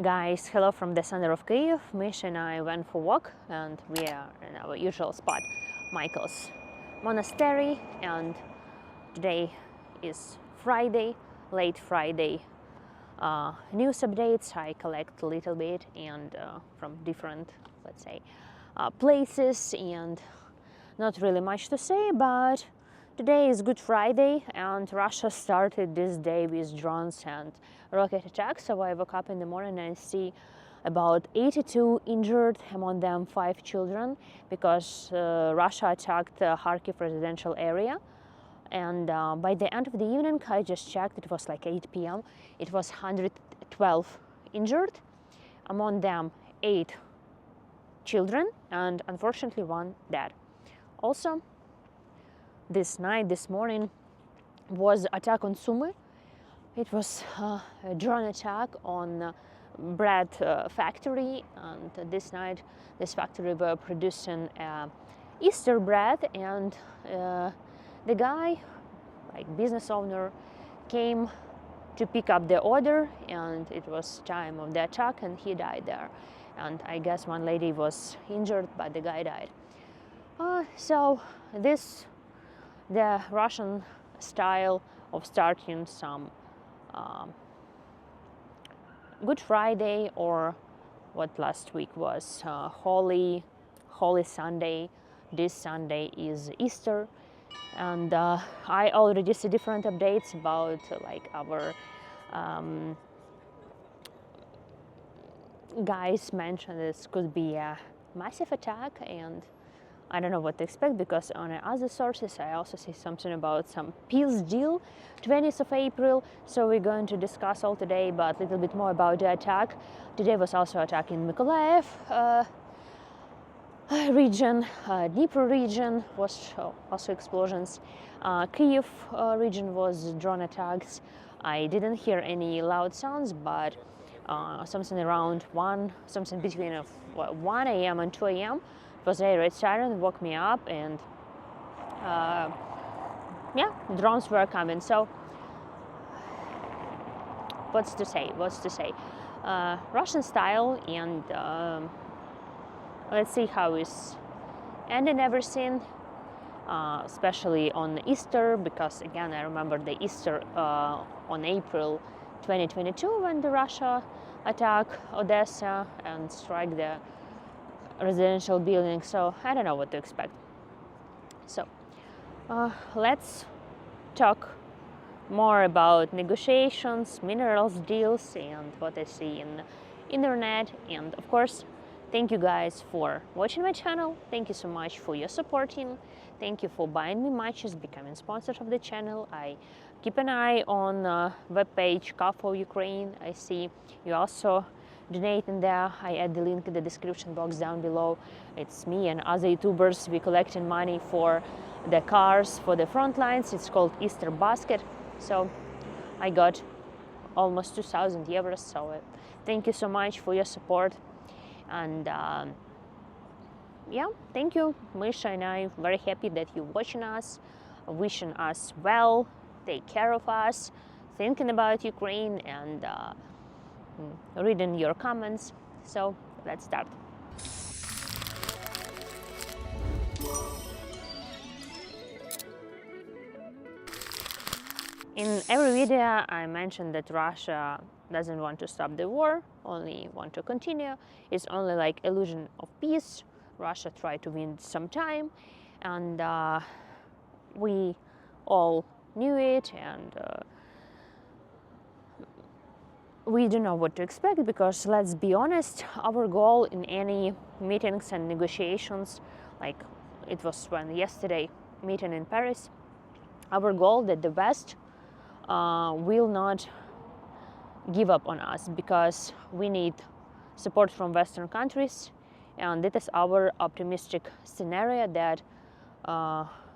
Guys, hello from the center of Kyiv. Misha and I went for a walk and we are in our usual spot, Michael's Monastery, and today is Friday, late Friday. News updates I collect a little bit and from different, let's say, places, and not really much to say, but today is Good Friday and Russia started this day with drones and rocket attacks. So I woke up in the morning and I see about 82 injured, among them 5 children, because Russia attacked the Kharkiv residential area. And by the end of the evening, I just checked, it was like 8 p.m. It was 112 injured, among them 8 children and unfortunately 1 dead. Also, this morning, was attack on Sumy. It was a drone attack on bread factory, and this night this factory were producing Easter bread, and the guy, like business owner, came to pick up the order, and it was time of the attack and he died there. And I guess one lady was injured, but the guy died. So this, the Russian style of starting some Good Friday, or what last week was Holy Sunday. This Sunday is Easter, and I already see different updates about like our guys mentioned this could be a massive attack, and I don't know what to expect, because on other sources I also see something about some peace deal, 20th of April. So we're going to discuss all today, but a little bit more about the attack. Today was also attack in Mykolaiv region, Dnipro region was also explosions. Kyiv region was drone attacks. I didn't hear any loud sounds, but something around something between 1 a.m. and 2 a.m. was a red siren, woke me up, and yeah, drones were coming. So what's to say? Russian style, and let's see how it's ending everything, especially on Easter, because again I remember the Easter on April 2022 when the Russia attacked Odessa and strike the residential building. So I don't know what to expect. So let's talk more about negotiations, minerals deals, and what I see in internet. And of course, thank you guys for watching my channel. Thank you so much for your supporting. Thank you for buying me matches, becoming sponsors of the channel. I keep an eye on webpage Kyiv for Ukraine. I see you also donating there. I add the link in the description box down below. It's me and other YouTubers. We collecting money for the cars for the front lines. It's called Easter Basket. So I got almost 2,000 euros. So thank you so much for your support. And yeah, thank you, Misha and I. Very happy that you're watching us, wishing us well, take care of us, thinking about Ukraine, and reading your comments. So let's start. In every video I mentioned that Russia doesn't want to stop the war, only want to continue. It's only like illusion of peace. Russia tried to win some time, and we all knew it, and we don't know what to expect, because let's be honest, our goal in any meetings and negotiations, like it was when yesterday meeting in Paris, our goal that the West will not give up on us, because we need support from Western countries, and that is our optimistic scenario, that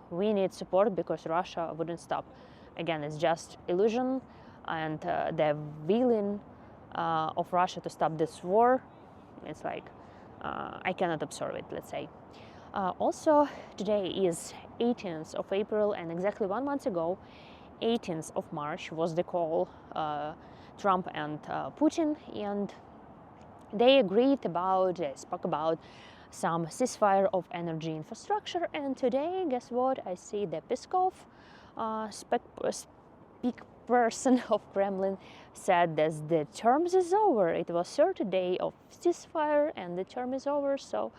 we need support because Russia wouldn't stop. Again, it's just illusion, and the willing of Russia to stop this war, it's like I cannot absorb it, let's say. Also, today is 18th of April, and exactly 1 month ago, 18th of March, was the call Trump and Putin, and they spoke about some ceasefire of energy infrastructure, and today, guess what? I see the Peskov, spokesperson of Kremlin, said that the term is over. It was 30 days of ceasefire, and the term is over, so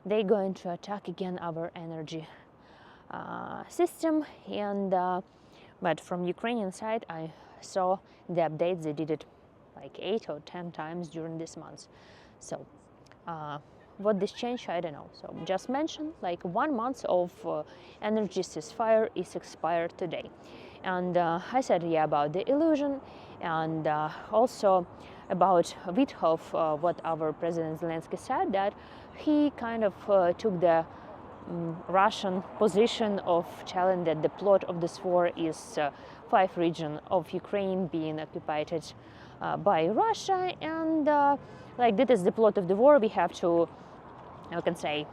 they're going to attack again our energy system. And but from Ukrainian side, I saw the updates. They did it like 8 or 10 times during this month. So what this changed, I don't know. So just mention like 1 month of energy ceasefire is expired today. And I said, yeah, about the illusion, and also about Withof, what our President Zelensky said, that he kind of took the Russian position of telling that the plot of this war is 5 regions of Ukraine being occupied by Russia, and like that is the plot of the war. We have to, I can say,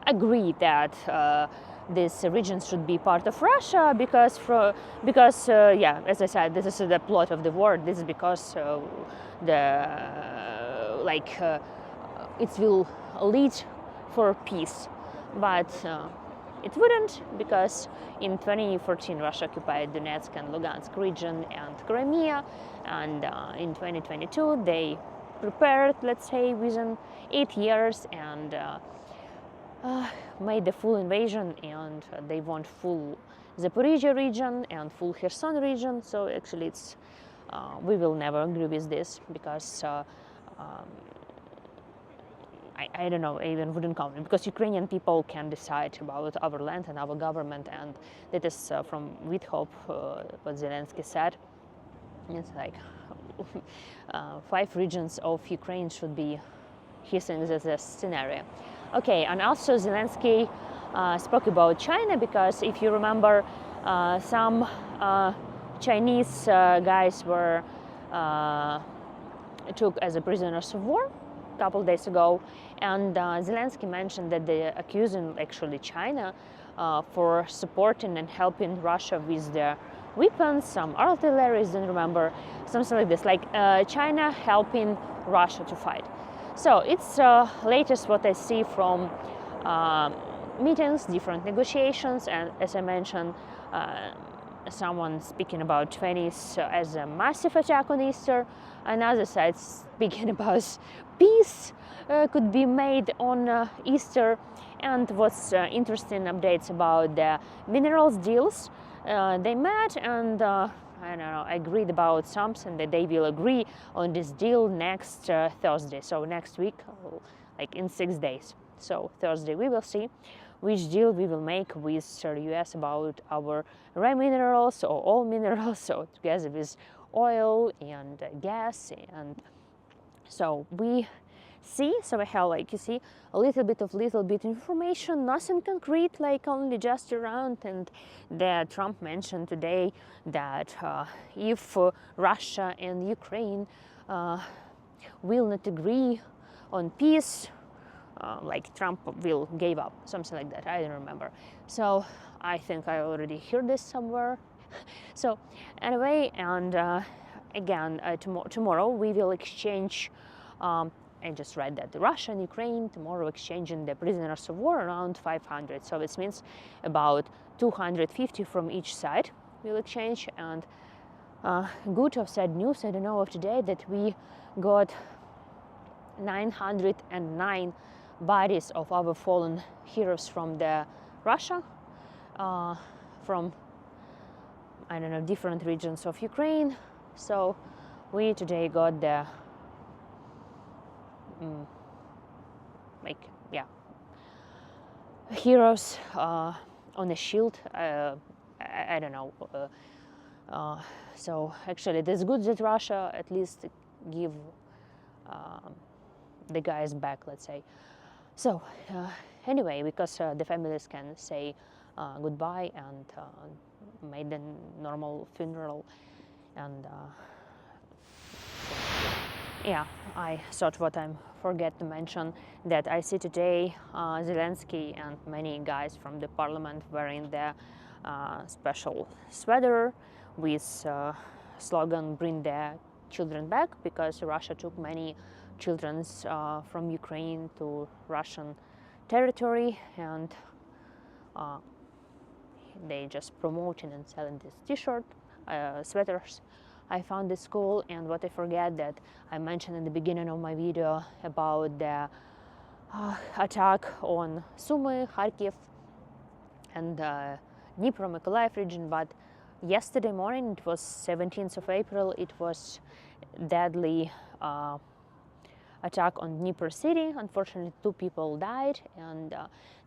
agree that this region should be part of Russia because yeah, as I said, this is the plot of the war. This is because it will lead for peace, but it wouldn't, because in 2014 Russia occupied Donetsk and Lugansk region and Crimea, and in 2022 they prepared, let's say, within 8 years, and made the full invasion, and they want full Zaporizhia region and full Kherson region. So actually it's we will never agree with this, because I don't know, I even wouldn't comment, because Ukrainian people can decide about our land and our government, and that is from Withof, what Zelensky said. It's like 5 regions of Ukraine should be, he thinks, as a scenario. Okay, and also Zelensky spoke about China, because if you remember, some Chinese guys were took as a prisoners of war a couple days ago, and Zelensky mentioned that they are accusing actually China for supporting and helping Russia with their weapons, some artillery, don't remember, something like this, like China helping Russia to fight. So it's latest what I see from meetings, different negotiations, and as I mentioned, someone speaking about 20th as a massive attack on Easter, another side speaking about peace could be made on Easter. And what's interesting updates about the minerals deals, they met, and I don't know, agreed about something, that they will agree on this deal next Thursday, so next week, like in 6 days. So Thursday we will see which deal we will make with the US about our rare minerals or all minerals, so together with oil and gas. And so we see, so I have, like you see, a little bit information, nothing concrete, like only just around. And that Trump mentioned today that if Russia and Ukraine will not agree on peace, like Trump will give up, something like that, I don't remember. So I think I already heard this somewhere. So anyway, and again, tomorrow we will exchange, I just read that Russia and Ukraine tomorrow exchanging the prisoners of war, around 500. So this means about 250 from each side will exchange. And good of sad news, I don't know, of today, that we got 909 bodies of our fallen heroes from the Russia, from, I don't know, different regions of Ukraine. So we today got the heroes on a shield. I don't know. So actually, it's good that Russia at least give the guys back, let's say. So anyway, because the families can say goodbye and made a normal funeral. And yeah, I thought what I forget to mention, that I see today Zelensky and many guys from the parliament wearing their special sweater with slogan "Bring the children back," because Russia took many children from Ukraine to Russian territory, and they just promoting and selling this t-shirt, sweaters. I found this school, and what I forget that I mentioned in the beginning of my video about the attack on Sumy, Kharkiv, and Dnipro, Mykolaiv region. But yesterday morning, it was 17th of April, it was deadly attack on Dnipro city. Unfortunately, 2 people died, and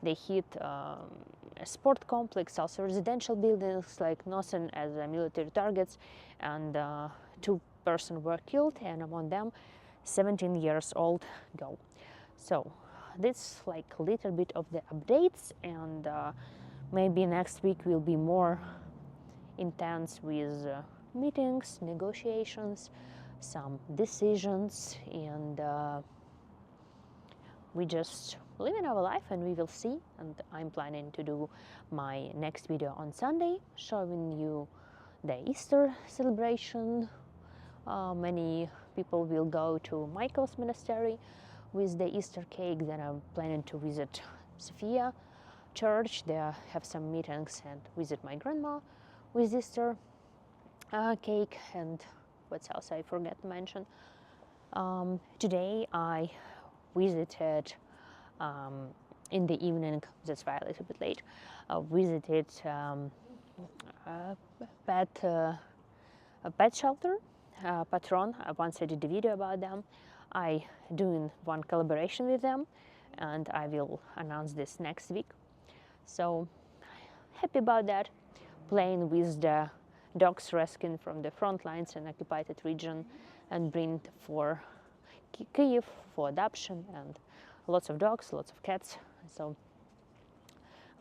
they hit a sport complex, also residential buildings, like nothing as military targets, and 2 persons were killed, and among them 17 years old girl. So this like a little bit of the updates, and maybe next week will be more intense with meetings, negotiations, some decisions, and we just living our life, and we will see. And I'm planning to do my next video on Sunday, showing you the Easter celebration. Many people will go to Michael's monastery with the Easter cake. Then I'm planning to visit Sophia church. There have some meetings and visit my grandma with Easter cake. And what else I forget to mention. Today I visited in the evening, that's why a little bit late, visited a pet shelter, Patron. Once I did a video about them. I doing one collaboration with them, and I will announce this next week. So happy about that, playing with the dogs rescued from the front lines and occupied region and bring for Kyiv for adoption, and lots of dogs, lots of cats. So,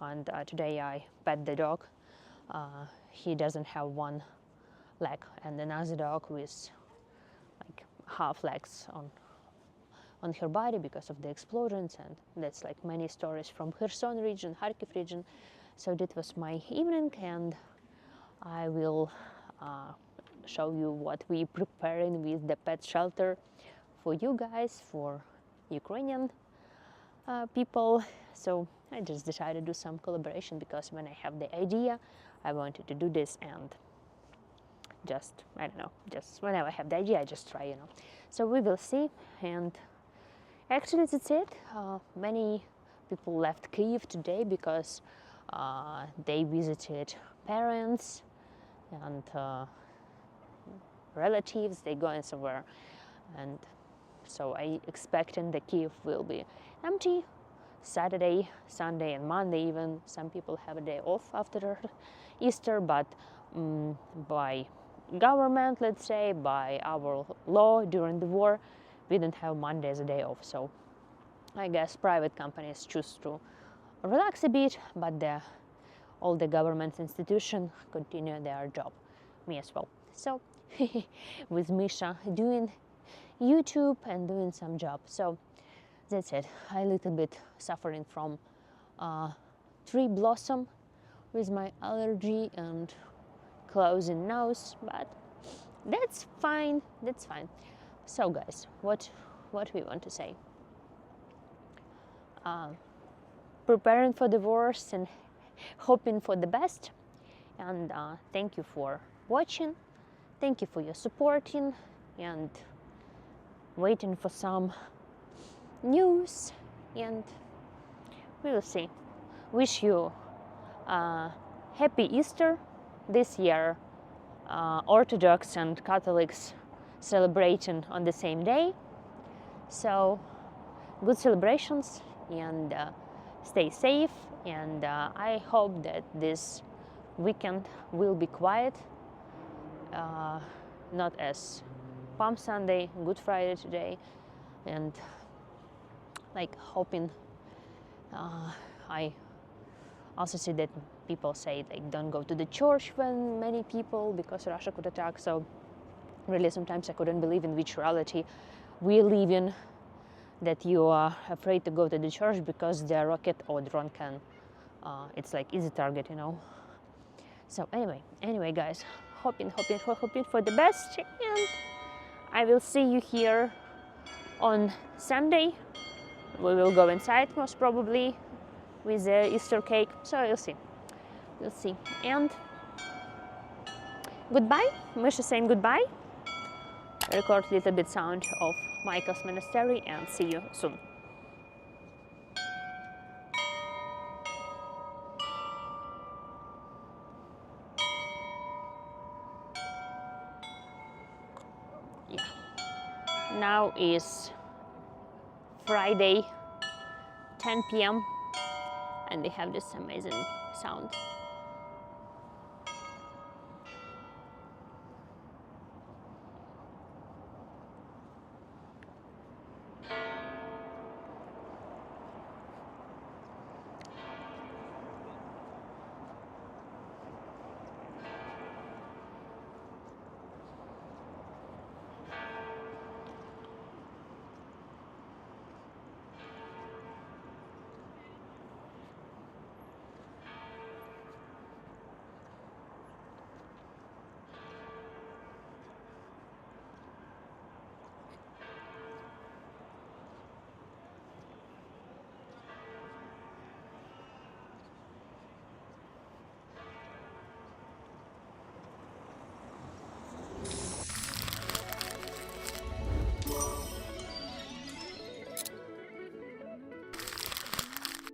and today I pet the dog. He doesn't have one leg, and another dog with like half legs on her body because of the explosions, and that's like many stories from Kherson region, Kharkiv region. So that was my evening, and I will show you what we preparing with the pet shelter for you guys, for Ukrainian people. So I just decided to do some collaboration, because when I have the idea, I wanted to do this, and just, I don't know, just whenever I have the idea, I just try, you know. So we will see, and actually that's it. Many people left Kyiv today because they visited parents and relatives, they going somewhere, and so I expecting the Kyiv will be empty Saturday, Sunday, and Monday. Even some people have a day off after Easter, but by government, let's say, by our law during the war, we didn't have Monday as a day off. So I guess private companies choose to relax a bit, but all the government institutions continue their job, me as well. So with Misha doing YouTube and doing some job. So that's it. I a little bit suffering from tree blossom with my allergy and closing nose, but that's fine. That's fine. So guys, what we want to say? Preparing for the worst and hoping for the best. And thank you for watching. Thank you for your supporting, and waiting for some news, and we will see. Wish you happy Easter this year. Orthodox and Catholics celebrating on the same day, so good celebrations, and stay safe, and I hope that this weekend will be quiet, not as Palm Sunday, Good Friday today, and like hoping. I also see that people say like don't go to the church when many people, because Russia could attack. So really sometimes I couldn't believe in which reality we live in, that you are afraid to go to the church because the rocket or drone can, it's like easy target, you know. So anyway guys, hoping for the best, and I will see you here On Sunday, we will go inside most probably with the Easter cake. So we'll see. We'll see. And goodbye. Misha saying goodbye. Record a little bit sound of Michael's monastery and see you soon. Yeah. Now is Friday, 10 p.m. and they have this amazing sound.